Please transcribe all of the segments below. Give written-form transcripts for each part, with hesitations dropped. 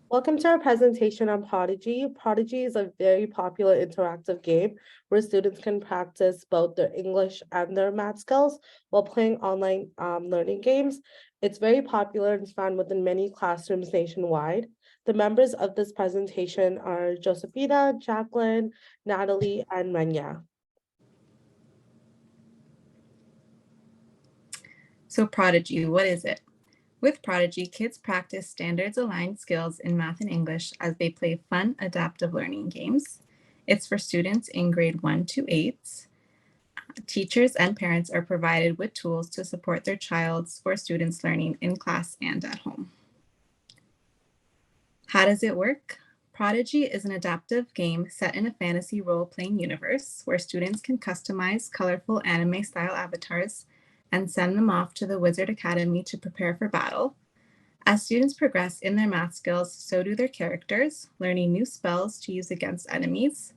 Welcome to our presentation on Prodigy. Prodigy is a very popular interactive game where students can practice both their English and their math skills while playing online learning games. It's very popular and is found within many classrooms nationwide. The members of this presentation are Josephina, Jacqueline, Natalie, and Menya. So Prodigy, what is it? With Prodigy, kids practice standards-aligned skills in math and English as they play fun, adaptive learning games. It's for students in grade 1 to 8. Teachers and parents are provided with tools to support their child's or students' learning in class and at home. How does it work? Prodigy is an adaptive game set in a fantasy role-playing universe where students can customize colorful anime-style avatars and send them off to the Wizard Academy to prepare for battle. As students progress in their math skills, so do their characters, learning new spells to use against enemies.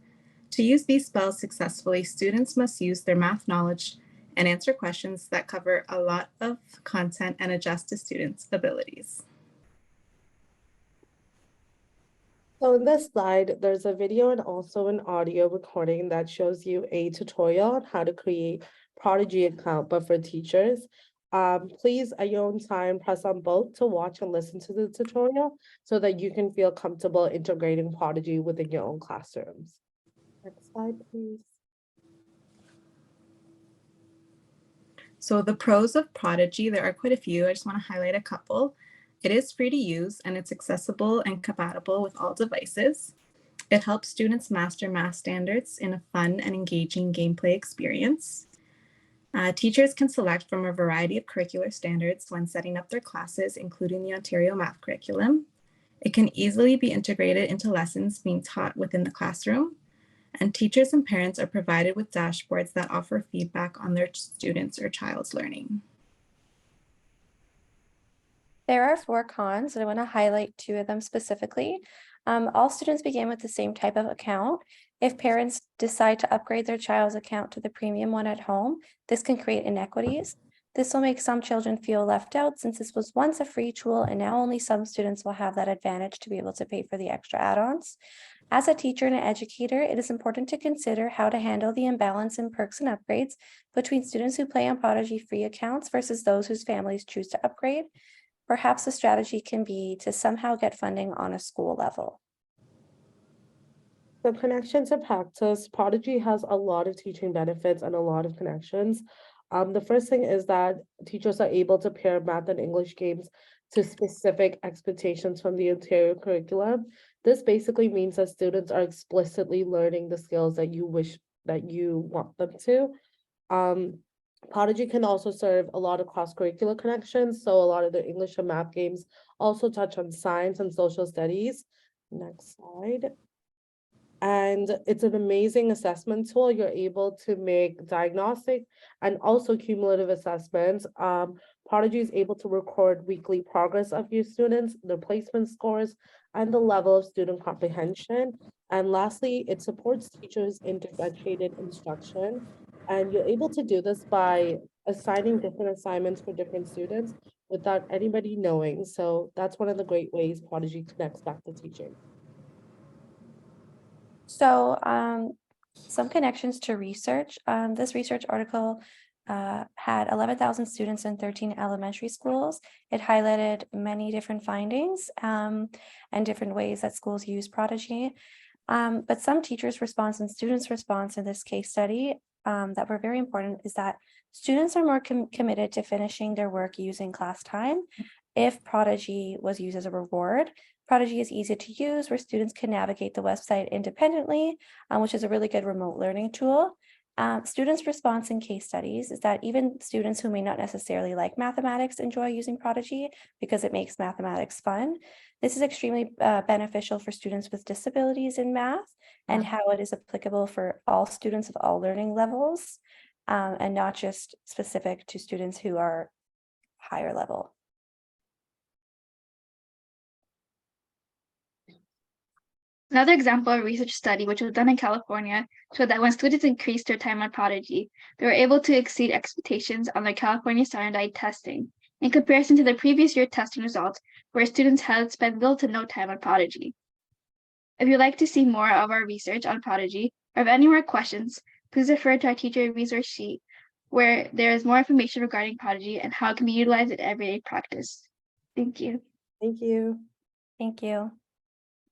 To use these spells successfully, students must use their math knowledge and answer questions that cover a lot of content and adjust to students' abilities. So in this slide, there's a video and also an audio recording that shows you a tutorial on how to create Prodigy account, but for teachers. Please, at your own time, press on both to watch and listen to the tutorial so that you can feel comfortable integrating Prodigy within your own classrooms. Next slide, please. So the pros of Prodigy, there are quite a few. I just want to highlight a couple. It is free to use and it's accessible and compatible with all devices. It helps students master math standards in a fun and engaging gameplay experience. Teachers can select from a variety of curricular standards when setting up their classes, including the Ontario Math Curriculum. It can easily be integrated into lessons being taught within the classroom. And teachers and parents are provided with dashboards that offer feedback on their students' or child's learning. There are 4 cons, and I want to highlight 2 of them specifically. All students begin with the same type of account. If parents decide to upgrade their child's account to the premium one at home, this can create inequities. This will make some children feel left out since this was once a free tool and now only some students will have that advantage to be able to pay for the extra add-ons. As a teacher and an educator, it is important to consider how to handle the imbalance in perks and upgrades between students who play on Prodigy free accounts versus those whose families choose to upgrade. Perhaps the strategy can be to somehow get funding on a school level. The connection to practice, Prodigy has a lot of teaching benefits and a lot of connections. The first thing is that teachers are able to pair math and English games to specific expectations from the Ontario curriculum. This basically means that students are explicitly learning the skills that you wish that you want them to. Prodigy can also serve a lot of cross-curricular connections, so a lot of the English and math games also touch on science and social studies. Next slide. And it's an amazing assessment tool. You're able to make diagnostic and also cumulative assessments. Prodigy is able to record weekly progress of your students, their placement scores, and the level of student comprehension. And lastly, it supports teachers in differentiated instruction. And you're able to do this by assigning different assignments for different students without anybody knowing. So that's one of the great ways Prodigy connects back to teaching. So some connections to research. This research article had 11,000 students in 13 elementary schools. It highlighted many different findings and different ways that schools use Prodigy. But some teachers' response and students' response in this case study that were very important is that students are more committed to finishing their work using class time if Prodigy was used as a reward. Prodigy is easy to use where students can navigate the website independently, which is a really good remote learning tool. Students' response in case studies is that even students who may not necessarily like mathematics enjoy using Prodigy because it makes mathematics fun. This is extremely beneficial for students with disabilities in math and how it is applicable for all students of all learning levels and not just specific to students who are higher level. Another example of a research study, which was done in California, showed that when students increased their time on Prodigy, they were able to exceed expectations on their California standardized testing. in comparison to the previous year testing results, where students had spent little to no time on Prodigy. If you'd like to see more of our research on Prodigy, or have any more questions, please refer to our teacher resource sheet, where there is more information regarding Prodigy and how it can be utilized in everyday practice. Thank you. Thank you. Thank you.